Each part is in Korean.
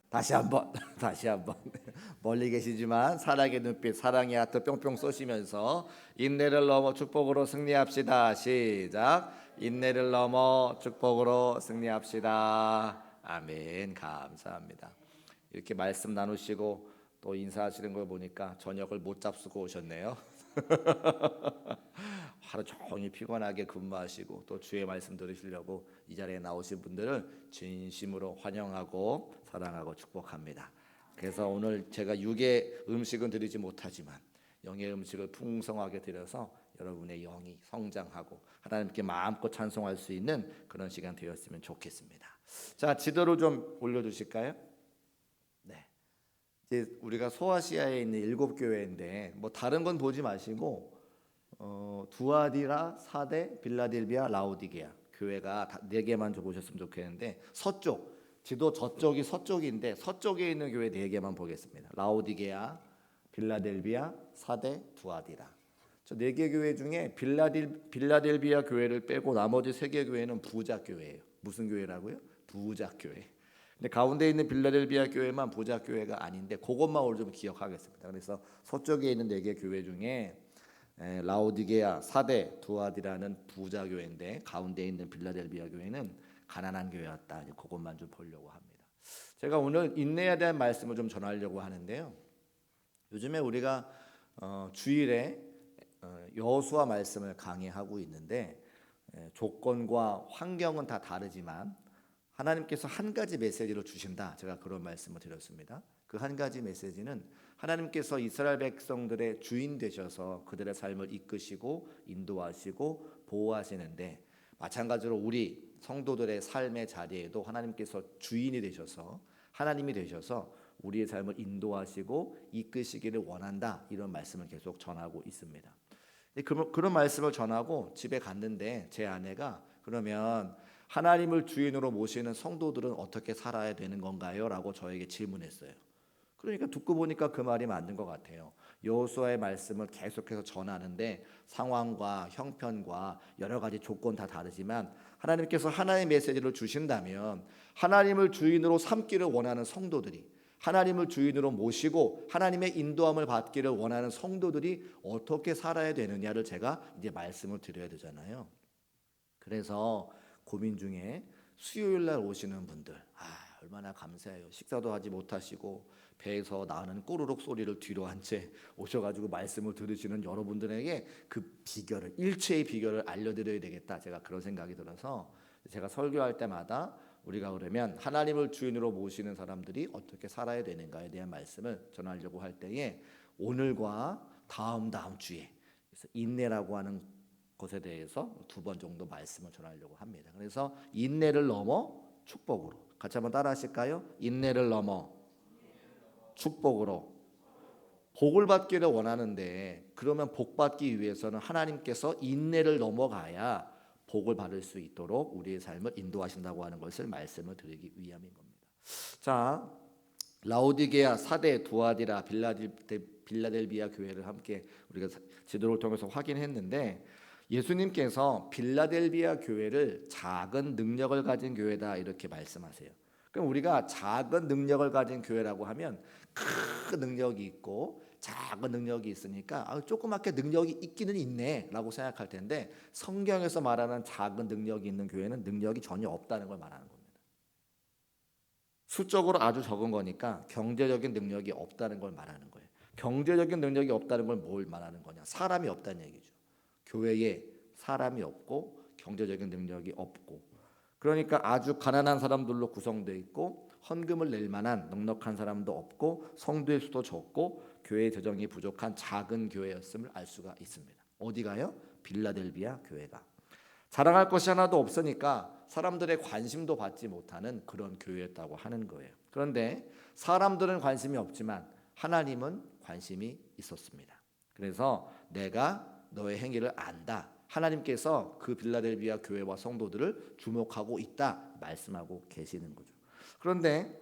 다시 한번 다시 한번 멀리 계시지만 사랑의 눈빛, 사랑의 하트 뿅뿅 쏘시면서 인내를 넘어 축복으로 승리합시다. 시작. 인내를 넘어 축복으로 승리합시다. 아멘. 감사합니다. 이렇게 말씀 나누시고 또 인사하시는 걸 보니까 저녁을 못 잡수고 오셨네요. 하루 종일 피곤하게 근무하시고 또 주의 말씀 들으시려고 이 자리에 나오신 분들을 진심으로 환영하고 사랑하고 축복합니다. 그래서 오늘 제가 육의 음식은 드리지 못하지만 영의 음식을 풍성하게 드려서 여러분의 영이 성장하고 하나님께 마음껏 찬송할 수 있는 그런 시간 되었으면 좋겠습니다. 자, 지도를 좀 올려주실까요? 네. 이제 우리가 소아시아에 있는 7교회인데 뭐 다른 건 보지 마시고 두아디라, 사대, 빌라델비아, 라오디게아 교회가 4개만 좀 보셨으면 좋겠는데 서쪽 지도 저쪽이 서쪽인데 서쪽에 있는 교회 4개만 보겠습니다. 라오디게아, 빌라델비아, 사대, 두아디라. 저 4개 교회 중에 빌라델비아 교회를 빼고 나머지 3개 교회는 부작 교회예요. 무슨 교회라고요? 부작 교회. 근데 가운데 있는 빌라델비아 교회만 부작 교회가 아닌데 그것만 오늘 좀 기억하겠습니다. 그래서 서쪽에 있는 4개 교회 중에 라오디게아, 사대, 두아디라는 부자 교회인데 가운데 있는 빌라델비아 교회는 가난한 교회였다. 이제 그것만 좀 보려고 합니다. 제가 오늘 인내에 대한 말씀을 좀 전하려고 하는데요. 요즘에 우리가 주일에 여호수아 말씀을 강의하고 있는데 조건과 환경은 다 다르지만 하나님께서 한 가지 메시지를 주신다. 제가 그런 말씀을 드렸습니다. 그 한 가지 메시지는 하나님께서 이스라엘 백성들의 주인 되셔서 그들의 삶을 이끄시고 인도하시고 보호하시는데 마찬가지로 우리 성도들의 삶의 자리에도 하나님께서 주인이 되셔서 하나님이 되셔서 우리의 삶을 인도하시고 이끄시기를 원한다. 이런 말씀을 계속 전하고 있습니다. 그런 말씀을 전하고 집에 갔는데 제 아내가 그러면 하나님을 주인으로 모시는 성도들은 어떻게 살아야 되는 건가요? 라고 저에게 질문했어요. 그러니까 듣고 보니까 그 말이 맞는 것 같아요. 여호수아의 말씀을 계속해서 전하는데 상황과 형편과 여러 가지 조건 다 다르지만 하나님께서 하나의 메시지를 주신다면 하나님을 주인으로 삼기를 원하는 성도들이 하나님을 주인으로 모시고 하나님의 인도함을 받기를 원하는 성도들이 어떻게 살아야 되느냐를 제가 이제 말씀을 드려야 되잖아요. 그래서 고민 중에 수요일 날 오시는 분들 얼마나 감사해요. 식사도 하지 못하시고 배에서 나는 꼬르륵 소리를 뒤로 한 채 오셔가지고 말씀을 들으시는 여러분들에게 그 비결을 일체의 비결을 알려드려야 되겠다. 제가 그런 생각이 들어서 제가 설교할 때마다 우리가 그러면 하나님을 주인으로 모시는 사람들이 어떻게 살아야 되는가에 대한 말씀을 전하려고 할 때에 오늘과 다음 주에 인내라고 하는 것에 대해서 2번 정도 말씀을 전하려고 합니다. 그래서 인내를 넘어 축복으로 같이 한번 따라 하실까요? 인내를 넘어 축복으로 복을 받기를 원하는데 그러면 복 받기 위해서는 하나님께서 인내를 넘어가야 복을 받을 수 있도록 우리의 삶을 인도하신다고 하는 것을 말씀을 드리기 위함인 겁니다. 자, 라오디게아, 사대, 두아디라, 빌라델비아 교회를 함께 우리가 지도를 통해서 확인했는데 예수님께서 빌라델비아 교회를 작은 능력을 가진 교회다 이렇게 말씀하세요. 그럼 우리가 작은 능력을 가진 교회라고 하면 큰 능력이 있고 작은 능력이 있으니까 조그맣게 능력이 있기는 있네라고 생각할 텐데 성경에서 말하는 작은 능력이 있는 교회는 능력이 전혀 없다는 걸 말하는 겁니다. 수적으로 아주 적은 거니까 경제적인 능력이 없다는 걸 말하는 거예요. 경제적인 능력이 없다는 걸 뭘 말하는 거냐? 사람이 없다는 얘기죠. 교회에 사람이 없고 경제적인 능력이 없고 그러니까 아주 가난한 사람들로 구성되어 있고 헌금을 낼 만한 넉넉한 사람도 없고 성도의 수도 적고 교회 재정이 부족한 작은 교회였음을 알 수가 있습니다. 어디가요? 빌라델비아 교회가. 자랑할 것이 하나도 없으니까 사람들의 관심도 받지 못하는 그런 교회였다고 하는 거예요. 그런데 사람들은 관심이 없지만 하나님은 관심이 있었습니다. 그래서 내가 너의 행위를 안다. 하나님께서 그 빌라델비아 교회와 성도들을 주목하고 있다 말씀하고 계시는 거죠. 그런데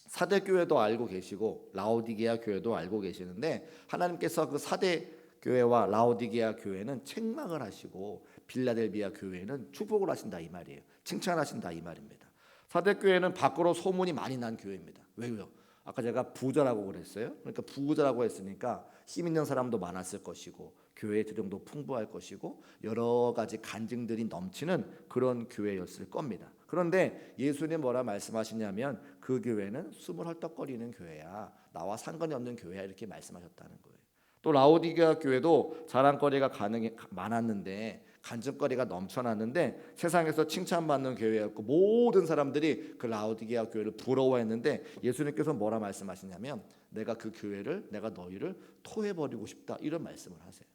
사대 교회도 알고 계시고 라오디게아 교회도 알고 계시는데 하나님께서 그 사대 교회와 라오디게아 교회는 책망을 하시고 빌라델비아 교회는 축복을 하신다 이 말이에요. 칭찬하신다 이 말입니다. 사대 교회는 밖으로 소문이 많이 난 교회입니다. 왜요? 아까 제가 부자라고 그랬어요. 그러니까 부자라고 했으니까 힘 있는 사람도 많았을 것이고 교회의 재정도 풍부할 것이고 여러 가지 간증들이 넘치는 그런 교회였을 겁니다. 그런데 예수님 뭐라 말씀하시냐면 그 교회는 숨을 헐떡거리는 교회야. 나와 상관이 없는 교회야 이렇게 말씀하셨다는 거예요. 또 라오디게아 교회도 자랑거리가 많았는데 간증거리가 넘쳐났는데 세상에서 칭찬받는 교회였고 모든 사람들이 그 라오디게아 교회를 부러워했는데 예수님께서 뭐라 말씀하시냐면 내가 그 교회를 내가 너희를 토해버리고 싶다 이런 말씀을 하세요.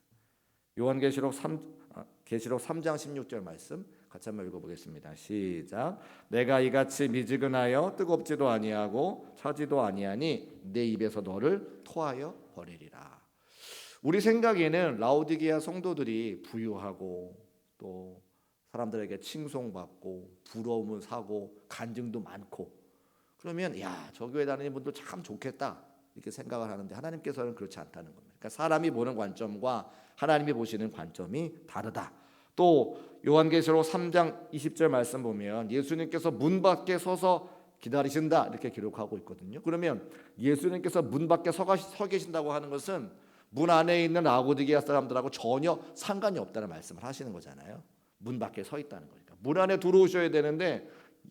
계시록 3장 16절 말씀 같이 한번 읽어보겠습니다. 시작. 내가 이같이 미지근하여 뜨겁지도 아니하고 차지도 아니하니 내 입에서 너를 토하여 버리리라. 우리 생각에는 라오디게아 성도들이 부유하고 또 사람들에게 칭송받고 부러움을 사고 간증도 많고 그러면 야, 저 교회 다니는 분들 참 좋겠다 이렇게 생각을 하는데 하나님께서는 그렇지 않다는 겁니다. 그러니까 사람이 보는 관점과 하나님이 보시는 관점이 다르다. 또 요한계시록 3장 20절 말씀 보면 예수님께서 문 밖에 서서 기다리신다 이렇게 기록하고 있거든요. 그러면 예수님께서 문 밖에 서 계신다고 하는 것은 문 안에 있는 라오디게아 사람들하고 전혀 상관이 없다는 말씀을 하시는 거잖아요. 문 밖에 서 있다는 거니까. 문 안에 들어오셔야 되는데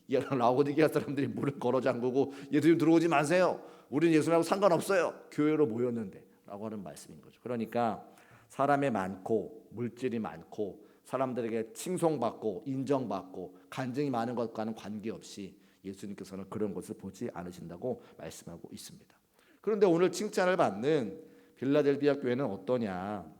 라오디게아 사람들이 문을 걸어 잠그고 예수님 들어오지 마세요. 우리는 예수님하고 상관없어요. 교회로 모였는데 라고 하는 말씀인 거죠. 그러니까 사람이 많고 물질이 많고 사람들에게 칭송받고 인정받고 간증이 많은 것과는 관계없이 예수님께서는 그런 것을 보지 않으신다고 말씀하고 있습니다. 그런데 오늘 칭찬을 받는 빌라델비아 교회는 어떠냐?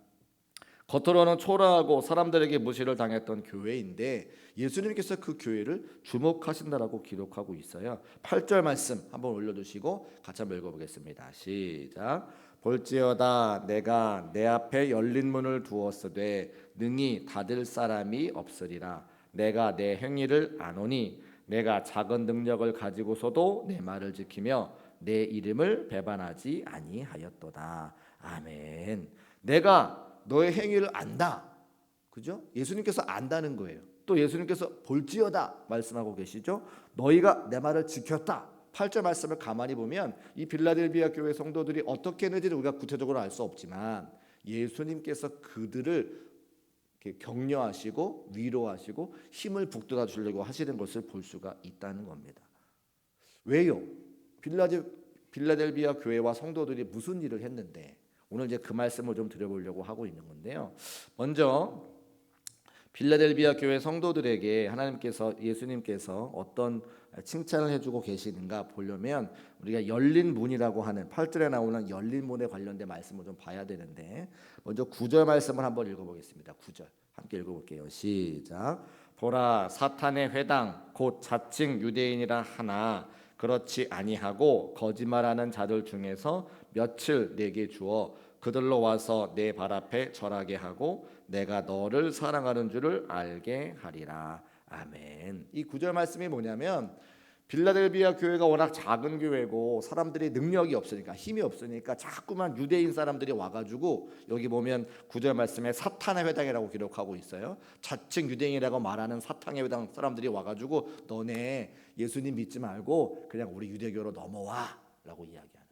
겉으로는 초라하고 사람들에게 무시를 당했던 교회인데 예수님께서 그 교회를 주목하신다라고 기록하고 있어요. 8절 말씀 한번 올려주시고 같이 한번 읽어보겠습니다. 시작. 볼지어다 내가 내 앞에 열린 문을 두었으되 능히 닫을 사람이 없으리라. 내가 내 행위를 아노니 내가 작은 능력을 가지고서도 내 말을 지키며 내 이름을 배반하지 아니하였도다. 아멘. 내가 너의 행위를 안다. 그죠? 예수님께서 안다는 거예요. 또 예수님께서 볼지어다 말씀하고 계시죠. 너희가 내 말을 지켰다. 8절 말씀을 가만히 보면 이 빌라델비아 교회 성도들이 어떻게 했는지를 우리가 구체적으로 알 수 없지만 예수님께서 그들을 격려하시고 위로하시고 힘을 북돋아 주려고 하시는 것을 볼 수가 있다는 겁니다. 왜요? 빌라델비아 교회와 성도들이 무슨 일을 했는데 오늘 이제 그 말씀을 좀 드려보려고 하고 있는 건데요. 먼저 빌라델비아 교회 성도들에게 하나님께서 예수님께서 어떤 칭찬을 해주고 계시는가 보려면 우리가 열린 문이라고 하는 8절에 나오는 열린 문에 관련된 말씀을 좀 봐야 되는데 먼저 9절 말씀을 한번 읽어보겠습니다. 9절 함께 읽어볼게요. 시작. 보라 사탄의 회당 곧 자칭 유대인이라 하나 그렇지 아니하고 거짓말하는 자들 중에서 며칠 내게 주어 그들로 와서 내 발 앞에 절하게 하고 내가 너를 사랑하는 줄을 알게 하리라. 아멘. 이 9절 말씀이 뭐냐면 빌라델비아 교회가 워낙 작은 교회고 사람들이 능력이 없으니까 힘이 없으니까 자꾸만 유대인 사람들이 와가지고 여기 보면 9절 말씀에 사탄의 회당이라고 기록하고 있어요. 자칭 유대인이라고 말하는 사탄의 회당 사람들이 와가지고 너네 예수님 믿지 말고 그냥 우리 유대교로 넘어와 라고 이야기하는 거예요.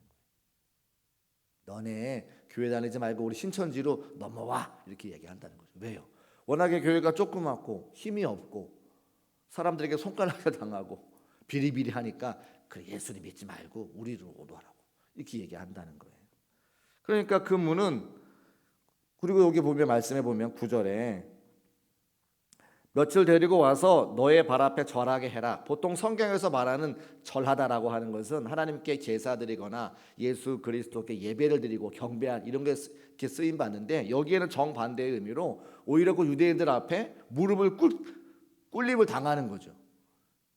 너네 교회 다니지 말고 우리 신천지로 넘어와 이렇게 얘기한다는 거죠. 왜요? 워낙에 교회가 조그맣고 힘이 없고 사람들에게 손가락을 당하고 비리비리하니까 그래 예수님 믿지 말고 우리로 오도하라고 이렇게 얘기한다는 거예요. 그러니까 그 문은 그리고 여기 보면 말씀해 보면 9절에 며칠 데리고 와서 너의 발 앞에 절하게 해라. 보통 성경에서 말하는 절하다라고 하는 것은 하나님께 제사 드리거나 예수 그리스도께 예배를 드리고 경배한 이런 게 이렇게 쓰임 받는데 여기에는 정반대의 의미로 오히려 그 유대인들 앞에 무릎을 꿇림을 당하는 거죠.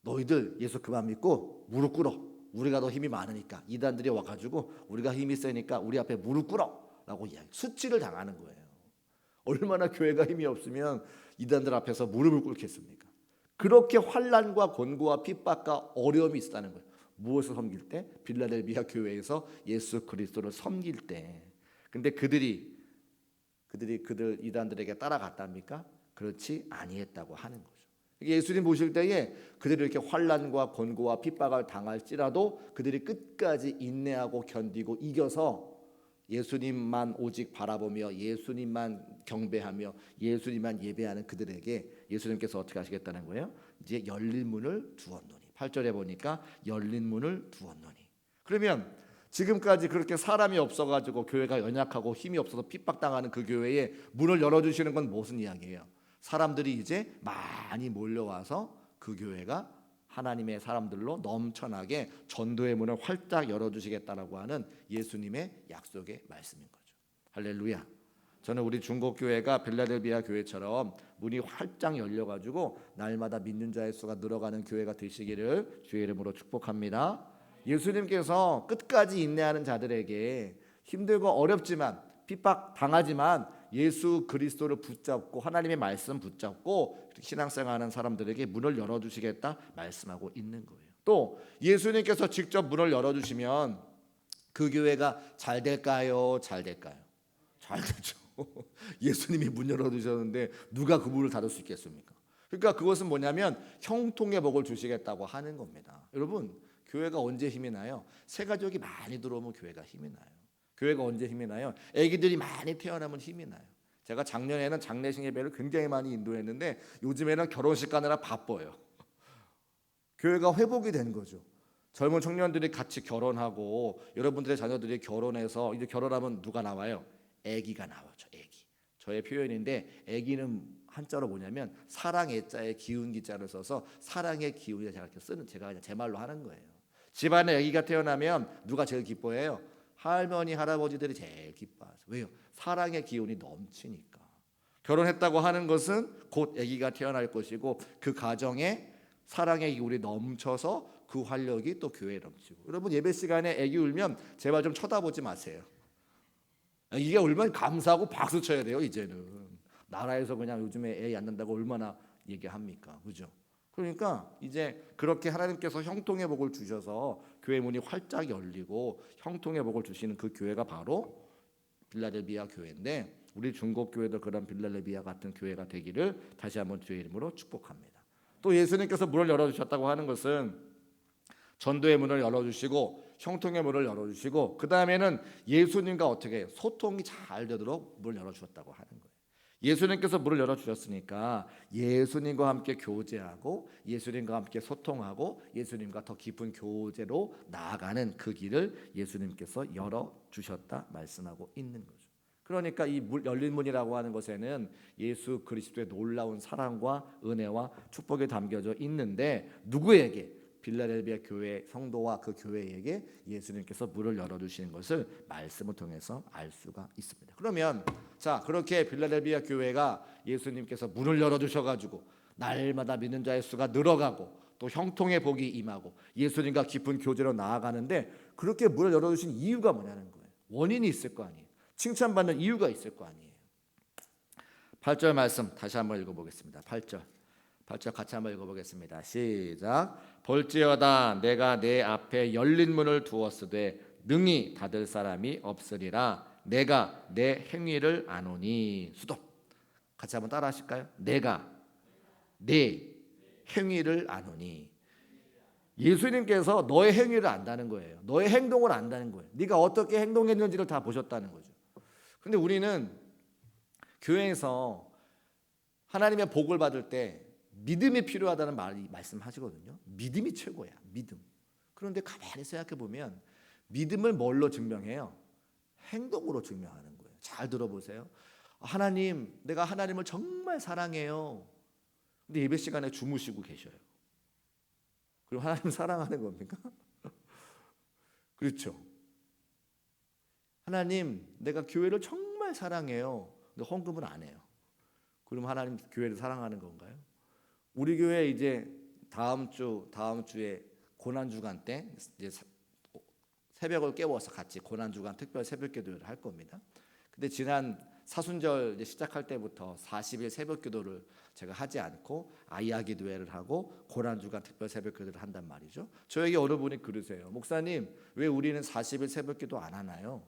너희들 예수 그만 믿고 무릎 꿇어. 우리가 더 힘이 많으니까 이단들이 와가지고 우리가 힘이 세니까 우리 앞에 무릎 꿇어라고 이야기. 수치를 당하는 거예요. 얼마나 교회가 힘이 없으면 이단들 앞에서 무릎을 꿇겠습니까? 그렇게 환난과 곤고와 핍박과 어려움이 있었다는 거예요. 무엇을 섬길 때? 빌라델비아 교회에서 예수 그리스도를 섬길 때. 근데 그들 이단들에게 따라갔답니까? 그렇지 아니했다고 하는 거죠. 예수님 보실 때에 그들이 이렇게 환난과 권고와 핍박을 당할지라도 그들이 끝까지 인내하고 견디고 이겨서 예수님만 오직 바라보며 예수님만 경배하며 예수님만 예배하는 그들에게 예수님께서 어떻게 하시겠다는 거예요? 이제 열린 문을 두었노니. 8절에 보니까 열린 문을 두었노니. 그러면 지금까지 그렇게 사람이 없어가지고 교회가 연약하고 힘이 없어서 핍박당하는 그 교회에 문을 열어주시는 건 무슨 이야기예요? 사람들이 이제 많이 몰려와서 그 교회가 하나님의 사람들로 넘쳐나게 전도의 문을 활짝 열어주시겠다라고 하는 예수님의 약속의 말씀인 거죠. 할렐루야. 저는 우리 중국교회가 빌라델비아 교회처럼 문이 활짝 열려가지고 날마다 믿는 자의 수가 늘어가는 교회가 되시기를 주의 이름으로 축복합니다. 예수님께서 끝까지 인내하는 자들에게 힘들고 어렵지만 핍박 당하지만 예수 그리스도를 붙잡고 하나님의 말씀 붙잡고 신앙생활하는 사람들에게 문을 열어주시겠다 말씀하고 있는 거예요. 또 예수님께서 직접 문을 열어주시면 그 교회가 잘 될까요? 잘 될까요? 잘 되죠. 예수님이 문 열어주셨는데 누가 그 문을 닫을 수 있겠습니까? 그러니까 그것은 뭐냐면 형통의 복을 주시겠다고 하는 겁니다. 여러분, 교회가 언제 힘이 나요? 새 가족이 많이 들어오면 교회가 힘이 나요. 교회가 언제 힘이 나요? 아기들이 많이 태어나면 힘이 나요. 제가 작년에는 장례식 예배를 굉장히 많이 인도했는데 요즘에는 결혼식 가느라 바빠요. 교회가 회복이 된 거죠. 젊은 청년들이 같이 결혼하고 여러분들의 자녀들이 결혼해서 이제 결혼하면 누가 나와요? 아기가 나오죠. 아기. 저의 표현인데 아기는 한자로 뭐냐면 사랑 애자에 기운 기자를 써서 사랑의 기운이 제가 이렇게 쓰는 제가 그냥 제 말로 하는 거예요. 집안에 아기가 태어나면 누가 제일 기뻐해요? 할머니 할아버지들이 제일 기뻐하죠. 왜요? 사랑의 기운이 넘치니까. 결혼했다고 하는 것은 곧 아기가 태어날 것이고 그 가정에 사랑의 기운이 넘쳐서 그 활력이 또 교회에 넘치고. 여러분 예배 시간에 아기 울면 제발 좀 쳐다보지 마세요. 이게 울면 감사하고 박수 쳐야 돼요. 이제는 나라에서 그냥 요즘에 애 안 낳는다고 얼마나 얘기합니까? 그죠? 그러니까 이제 그렇게 하나님께서 형통의 복을 주셔서 교회 문이 활짝 열리고 형통의 복을 주시는 그 교회가 바로 빌라델비아 교회인데 우리 중국 교회도 그런 빌라델비아 같은 교회가 되기를 다시 한번 주의 이름으로 축복합니다. 또 예수님께서 문을 열어주셨다고 하는 것은 전도의 문을 열어주시고 형통의 문을 열어주시고 그 다음에는 예수님과 어떻게 소통이 잘 되도록 문을 열어주셨다고 하는 거예요. 예수님께서 문을 열어주셨으니까 예수님과 함께 교제하고 예수님과 함께 소통하고 예수님과 더 깊은 교제로 나아가는 그 길을 예수님께서 열어주셨다 말씀하고 있는 거죠. 그러니까 이 열린 문이라고 하는 것에는 예수 그리스도의 놀라운 사랑과 은혜와 축복이 담겨져 있는데 누구에게? 빌라델비아 교회 성도와 그 교회에게 예수님께서 문을 열어주시는 것을 말씀을 통해서 알 수가 있습니다. 그러면 자 그렇게 빌라델비아 교회가 예수님께서 문을 열어주셔가지고 날마다 믿는 자의 수가 늘어가고 또 형통의 복이 임하고 예수님과 깊은 교제로 나아가는데 그렇게 문을 열어주신 이유가 뭐냐는 거예요. 원인이 있을 거 아니에요. 칭찬받는 이유가 있을 거 아니에요. 8절 말씀 다시 한번 읽어보겠습니다. 8절 같이 한번 읽어보겠습니다. 시작. 볼지어다 내가 내 앞에 열린 문을 두었으되 능히 닫을 사람이 없으리라. 내가 내 행위를 아노니. 수도 같이 한번 따라 하실까요? 내가 내 행위를 아노니. 예수님께서 너의 행위를 안다는 거예요. 너의 행동을 안다는 거예요. 네가 어떻게 행동했는지를 다 보셨다는 거죠. 근데 우리는 교회에서 하나님의 복을 받을 때 믿음이 필요하다는 말씀하시거든요. 믿음이 최고야. 믿음. 그런데 가만히 생각해 보면 믿음을 뭘로 증명해요? 행동으로 증명하는 거예요. 잘 들어보세요. 하나님, 내가 하나님을 정말 사랑해요. 근데 예배 시간에 주무시고 계셔요. 그럼 하나님 사랑하는 겁니까? 그렇죠. 하나님, 내가 교회를 정말 사랑해요. 근데 헌금을 안 해요. 그럼 하나님 교회를 사랑하는 건가요? 우리 교회 이제 다음 주에 고난 주간 때 이제 새벽을 깨워서 같이 고난 주간 특별 새벽기도를 할 겁니다. 근데 지난 사순절 이제 시작할 때부터 40일 새벽기도를 제가 하지 않고 아이야 기도회를 하고 고난 주간 특별 새벽기도를 한단 말이죠. 저에게 어느 분이 그러세요. 목사님, 왜 우리는 40일 새벽기도 안 하나요?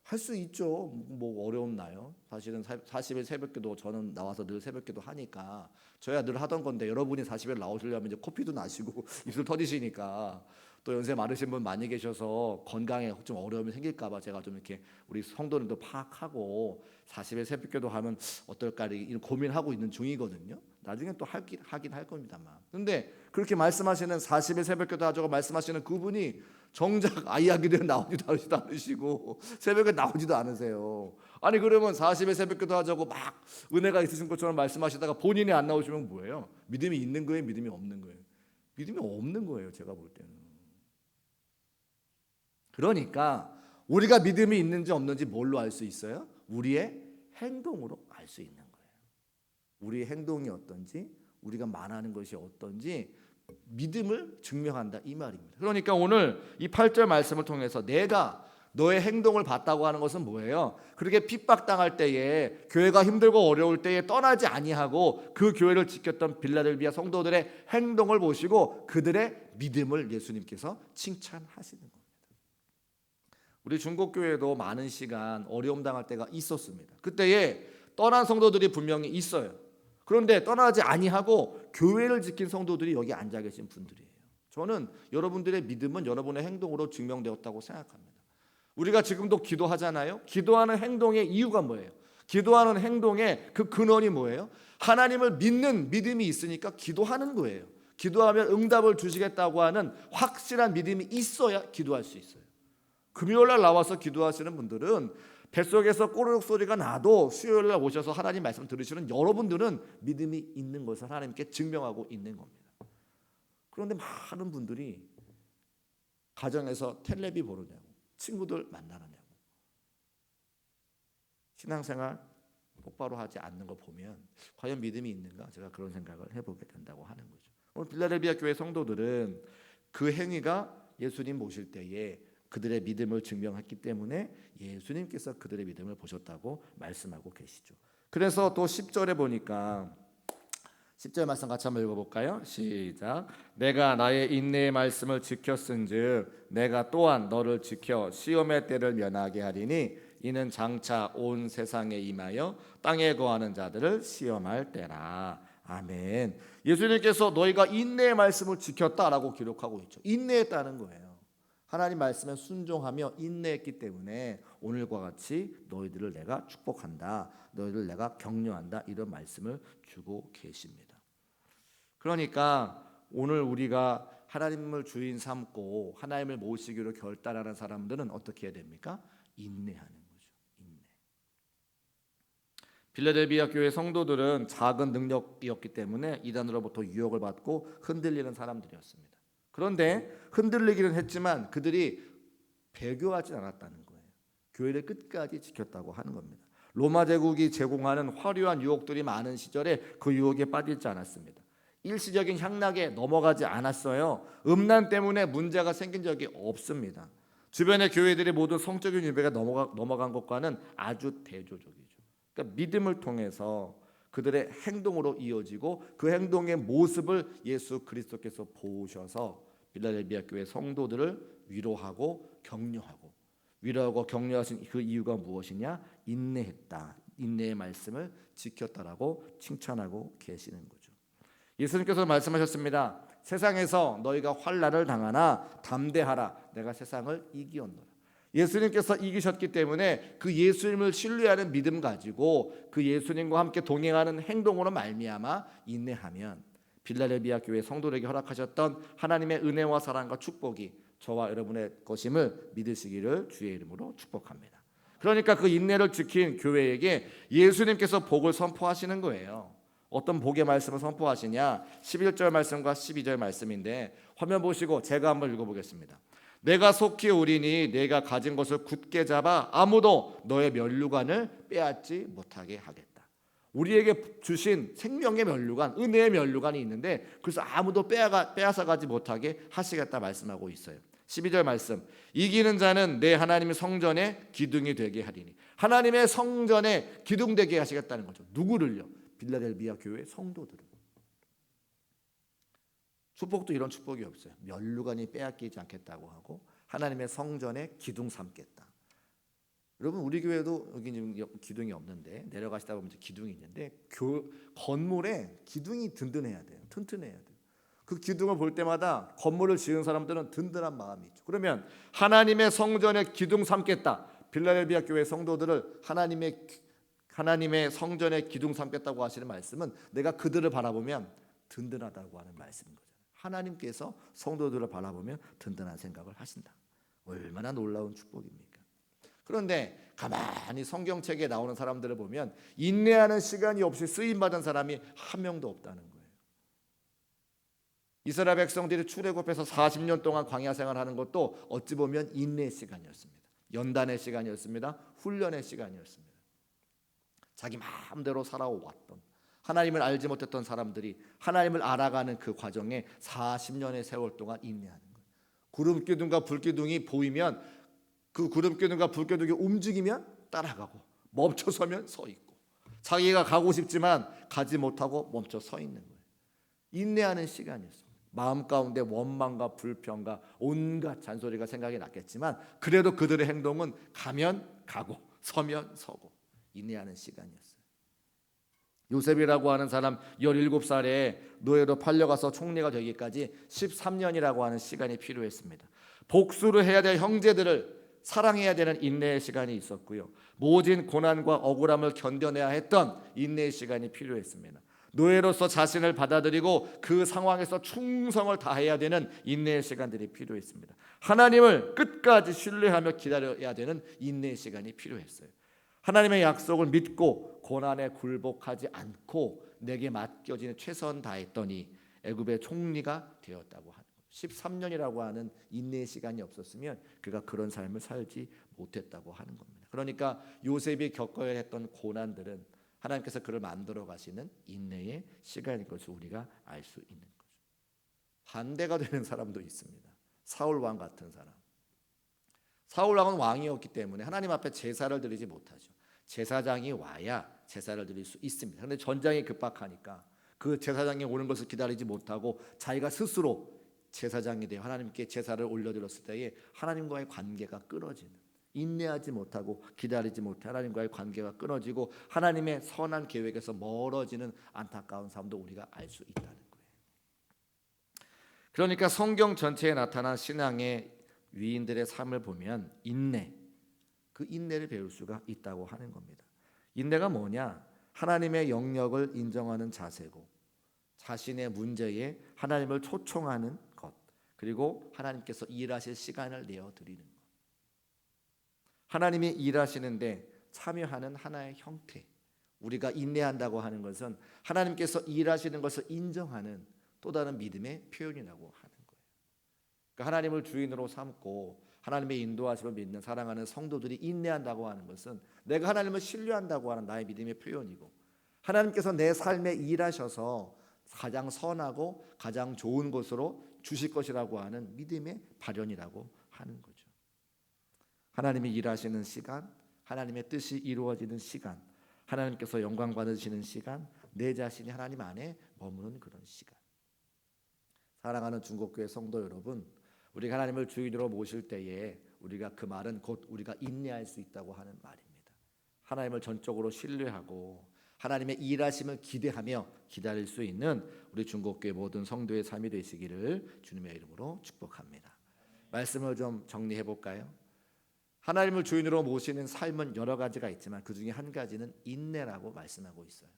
할 수 있죠. 뭐 어려움 나요. 사실은 40일 새벽기도 저는 나와서 늘 새벽기도 하니까 저야 늘 하던 건데 여러분이 40일 나오시려면 이제 코피도 나시고 입술 터지시니까 또 연세 많으신 분 많이 계셔서 건강에 좀 어려움이 생길까봐 제가 좀 이렇게 우리 성도들도 파악하고 40일 새벽기도 하면 어떨까 이런 고민하고 있는 중이거든요. 나중에 또 하긴 할 겁니다만. 근데 그렇게 말씀하시는 40일 새벽기도 하자고 말씀하시는 그분이 정작 이야기들은 나오지도 않으시고 새벽에 나오지도 않으세요. 아니 그러면 40일 새벽기도 하자고 막 은혜가 있으신 것처럼 말씀하시다가 본인이 안 나오시면 뭐예요? 믿음이 있는 거예요? 믿음이 없는 거예요? 믿음이 없는 거예요. 제가 볼 때는. 그러니까 우리가 믿음이 있는지 없는지 뭘로 알 수 있어요? 우리의 행동으로 알 수 있는 거예요. 우리의 행동이 어떤지, 우리가 말하는 것이 어떤지 믿음을 증명한다 이 말입니다. 그러니까 오늘 이 8절 말씀을 통해서 내가 너의 행동을 봤다고 하는 것은 뭐예요? 그렇게 핍박당할 때에 교회가 힘들고 어려울 때에 떠나지 아니하고 그 교회를 지켰던 빌라델비아 성도들의 행동을 보시고 그들의 믿음을 예수님께서 칭찬하시는 겁니다. 우리 중국교회도 많은 시간 어려움 당할 때가 있었습니다. 그때에 떠난 성도들이 분명히 있어요. 그런데 떠나지 아니하고 교회를 지킨 성도들이 여기 앉아 계신 분들이에요. 저는 여러분들의 믿음은 여러분의 행동으로 증명되었다고 생각합니다. 우리가 지금도 기도하잖아요. 기도하는 행동의 이유가 뭐예요? 기도하는 행동의 그 근원이 뭐예요? 하나님을 믿는 믿음이 있으니까 기도하는 거예요. 기도하면 응답을 주시겠다고 하는 확실한 믿음이 있어야 기도할 수 있어요. 금요일날 나와서 기도하시는 분들은 뱃속에서 꼬르륵 소리가 나도 수요일날 오셔서 하나님 말씀 들으시는 여러분들은 믿음이 있는 것을 하나님께 증명하고 있는 겁니다. 그런데 많은 분들이 가정에서 텔레비 보느냐고, 친구들 만나느냐고, 신앙생활 똑바로 하지 않는 거 보면 과연 믿음이 있는가? 제가 그런 생각을 해보게 된다고 하는 거죠. 오늘 빌라델비아 교회 성도들은 그 행위가 예수님 모실 때에 그들의 믿음을 증명했기 때문에 예수님께서 그들의 믿음을 보셨다고 말씀하고 계시죠. 그래서 또 10절에 보니까 10절 말씀 같이 한번 읽어볼까요? 시작. 내가 나의 인내의 말씀을 지켰은즉 내가 또한 너를 지켜 시험의 때를 면하게 하리니 이는 장차 온 세상에 임하여 땅에 거하는 자들을 시험할 때라. 아멘. 예수님께서 너희가 인내의 말씀을 지켰다라고 기록하고 있죠. 인내했다는 거예요. 하나님 말씀에 순종하며 인내했기 때문에 오늘과 같이 너희들을 내가 축복한다, 너희를 내가 격려한다 이런 말씀을 주고 계십니다. 그러니까 오늘 우리가 하나님을 주인 삼고 하나님을 모시기로 결단하는 사람들은 어떻게 해야 됩니까? 인내하는 거죠. 인내. 빌라델비아 교회 성도들은 작은 능력이었기 때문에 이단으로부터 유혹을 받고 흔들리는 사람들이었습니다. 그런데 흔들리기는 했지만 그들이 배교하지 않았다는 거예요. 교회를 끝까지 지켰다고 하는 겁니다. 로마 제국이 제공하는 화려한 유혹들이 많은 시절에 그 유혹에 빠지지 않았습니다. 일시적인 향락에 넘어가지 않았어요. 음란 때문에 문제가 생긴 적이 없습니다. 주변의 교회들이 모두 성적인 유배가 넘어간 것과는 아주 대조적이죠. 그러니까 믿음을 통해서 그들의 행동으로 이어지고 그 행동의 모습을 예수 그리스도께서 보셔서 빌라델비아 교회 성도들을 위로하고 격려하신 그 이유가 무엇이냐? 인내했다. 인내의 말씀을 지켰다라고 칭찬하고 계시는 거죠. 예수님께서 말씀하셨습니다. 세상에서 너희가 환난을 당하나 담대하라. 내가 세상을 이기었노라. 예수님께서 이기셨기 때문에 그 예수님을 신뢰하는 믿음 가지고 그 예수님과 함께 동행하는 행동으로 말미암아 인내하면 빌라델비아 교회 성도들에게 허락하셨던 하나님의 은혜와 사랑과 축복이 저와 여러분의 것임을 믿으시기를 주의 이름으로 축복합니다. 그러니까 그 인내를 지킨 교회에게 예수님께서 복을 선포하시는 거예요. 어떤 복의 말씀을 선포하시냐? 11절 말씀과 12절 말씀인데 화면 보시고 제가 한번 읽어보겠습니다. 내가 속히 오리니 내가 가진 것을 굳게 잡아 아무도 너의 면류관을 빼앗지 못하게 하겠다. 우리에게 주신 생명의 면류관, 은혜의 면류관이 있는데 그래서 아무도 빼앗아가지 못하게 하시겠다 말씀하고 있어요. 12절 말씀. 이기는 자는 내 하나님의 성전에 기둥이 되게 하리니. 하나님의 성전에 기둥 되게 하시겠다는 거죠. 누구를요? 빌라델비아 교회 성도들을. 축복도 이런 축복이 없어요. 면류관이 빼앗기지 않겠다고 하고 하나님의 성전에 기둥 삼겠다. 여러분 우리 교회도 여기 지금 기둥이 없는데 내려가시다 보면 기둥이 있는데 건물에 기둥이 든든해야 돼요. 튼튼해야 돼요. 그 기둥을 볼 때마다 건물을 지은 사람들은 든든한 마음이 있죠. 그러면 하나님의 성전의 기둥 삼겠다. 빌라델비아 교회 성도들을 하나님의 성전의 기둥 삼겠다고 하시는 말씀은 내가 그들을 바라보면 든든하다고 하는 말씀인 거죠. 하나님께서 성도들을 바라보면 든든한 생각을 하신다. 얼마나 놀라운 축복입니까? 그런데 가만히 성경책에 나오는 사람들을 보면 인내하는 시간이 없이 쓰임받은 사람이 한 명도 없다는 거예요. 이스라엘 백성들이 출애굽해서 40년 동안 광야 생활하는 것도 어찌 보면 인내의 시간이었습니다. 연단의 시간이었습니다. 훈련의 시간이었습니다. 자기 마음대로 살아왔던 하나님을 알지 못했던 사람들이 하나님을 알아가는 그 과정에 40년의 세월 동안 인내하는 거예요. 구름기둥과 불기둥이 보이면 그 구름기둥과 불기둥이 움직이면 따라가고 멈춰서면 서 있고 자기가 가고 싶지만 가지 못하고 멈춰 서 있는 거예요. 인내하는 시간이었습니다. 마음 가운데 원망과 불평과 온갖 잔소리가 생각이 났겠지만 그래도 그들의 행동은 가면 가고 서면 서고 인내하는 시간이었어요. 요셉이라고 하는 사람 17살에 노예로 팔려가서 총리가 되기까지 13년이라고 하는 시간이 필요했습니다. 복수를 해야 될 형제들을 사랑해야 되는 인내의 시간이 있었고요. 모진 고난과 억울함을 견뎌내야 했던 인내의 시간이 필요했습니다. 노예로서 자신을 받아들이고 그 상황에서 충성을 다해야 되는 인내의 시간들이 필요했습니다. 하나님을 끝까지 신뢰하며 기다려야 되는 인내의 시간이 필요했어요. 하나님의 약속을 믿고 고난에 굴복하지 않고 내게 맡겨지는 최선 다했더니 애굽의 총리가 되었다고 하는 거예요. 13년이라고 하는 인내의 시간이 없었으면 그가 그런 삶을 살지 못했다고 하는 겁니다. 그러니까 요셉이 겪어야 했던 고난들은 하나님께서 그를 만들어 가시는 인내의 시간인 것을 우리가 알 수 있는 거죠. 반대가 되는 사람도 있습니다. 사울 왕 같은 사람. 사울 왕은 왕이었기 때문에 하나님 앞에 제사를 드리지 못하죠. 제사장이 와야 제사를 드릴 수 있습니다. 그런데 전장이 급박하니까 그 제사장이 오는 것을 기다리지 못하고 자기가 스스로 제사장이 되어 하나님께 제사를 올려드렸을 때에 하나님과의 관계가 끊어지는, 인내하지 못하고 기다리지 못해 하나님과의 관계가 끊어지고 하나님의 선한 계획에서 멀어지는 안타까운 삶도 우리가 알 수 있다는 거예요. 그러니까 성경 전체에 나타난 신앙의 위인들의 삶을 보면 그 인내를 배울 수가 있다고 하는 겁니다. 인내가 뭐냐? 하나님의 영역을 인정하는 자세고 자신의 문제에 하나님을 초청하는 것, 그리고 하나님께서 일하실 시간을 내어드리는 것. 하나님이 일하시는데 참여하는 하나의 형태. 우리가 인내한다고 하는 것은 하나님께서 일하시는 것을 인정하는 또 다른 믿음의 표현이라고 하는 거예요. 그러니까 하나님을 주인으로 삼고 하나님의 인도하심을 믿는 사랑하는 성도들이 인내한다고 하는 것은 내가 하나님을 신뢰한다고 하는 나의 믿음의 표현이고 하나님께서 내 삶에 일하셔서 가장 선하고 가장 좋은 것으로 주실 것이라고 하는 믿음의 발현이라고 하는 거죠. 하나님이 일하시는 시간, 하나님의 뜻이 이루어지는 시간, 하나님께서 영광 받으시는 시간, 내 자신이 하나님 안에 머무는 그런 시간. 사랑하는 중국교회 성도 여러분, 우리가 하나님을 주인으로 모실 때에 우리가 그 말은 곧 우리가 인내할 수 있다고 하는 말입니다. 하나님을 전적으로 신뢰하고 하나님의 일하심을 기대하며 기다릴 수 있는 우리 중국교회 모든 성도의 삶이 되시기를 주님의 이름으로 축복합니다. 말씀을 좀 정리해 볼까요? 하나님을 주인으로 모시는 삶은 여러 가지가 있지만 그 중에 한 가지는 인내라고 말씀하고 있어요.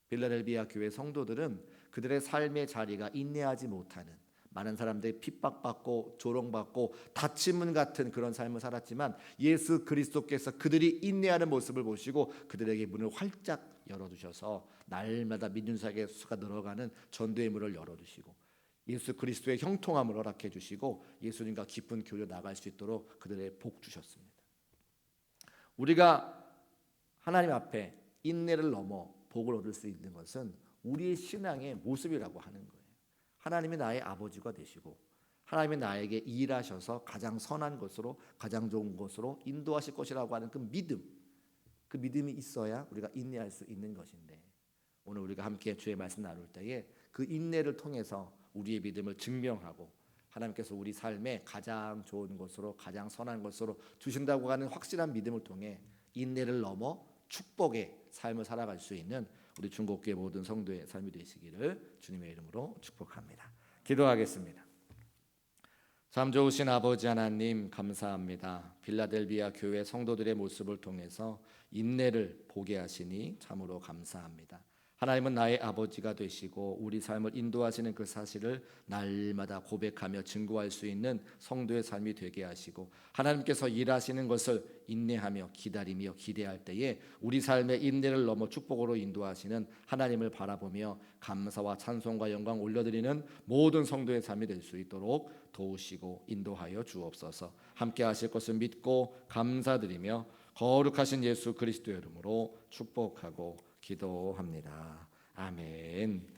빌라델비아 교회 성도들은 그들의 삶의 자리가 인내하지 못하는, 많은 사람들이 핍박받고 조롱받고 닫힌문 같은 그런 삶을 살았지만 예수 그리스도께서 그들이 인내하는 모습을 보시고 그들에게 문을 활짝 열어두셔서 날마다 믿는 자의 수가 늘어가는 전도의 문을 열어두시고 예수 그리스도의 형통함을 허락해 주시고 예수님과 깊은 교류 나갈 수 있도록 그들의 복 주셨습니다. 우리가 하나님 앞에 인내를 넘어 복을 얻을 수 있는 것은 우리의 신앙의 모습이라고 하는 거예요. 하나님이 나의 아버지가 되시고 하나님이 나에게 일하셔서 가장 선한 것으로 가장 좋은 것으로 인도하실 것이라고 하는 그 믿음이 있어야 우리가 인내할 수 있는 것인데 오늘 우리가 함께 주의 말씀 나눌 때에 그 인내를 통해서 우리의 믿음을 증명하고 하나님께서 우리 삶에 가장 좋은 것으로 가장 선한 것으로 주신다고 하는 확실한 믿음을 통해 인내를 넘어 축복의 삶을 살아갈 수 있는 우리 중국교회 모든 성도의 삶이 되시기를 주님의 이름으로 축복합니다. 기도하겠습니다. 참 좋으신 아버지 하나님 감사합니다. 빌라델비아 교회 성도들의 모습을 통해서 인내를 보게 하시니 참으로 감사합니다. 하나님은 나의 아버지가 되시고 우리 삶을 인도하시는 그 사실을 날마다 고백하며 증거할 수 있는 성도의 삶이 되게 하시고, 하나님께서 일하시는 것을 인내하며 기다리며 기대할 때에 우리 삶의 인내를 넘어 축복으로 인도하시는 하나님을 바라보며 감사와 찬송과 영광 올려드리는 모든 성도의 삶이 될 수 있도록 도우시고 인도하여 주옵소서. 함께 하실 것을 믿고 감사드리며 거룩하신 예수 그리스도의 이름으로 축복하고 기도합니다. 아멘.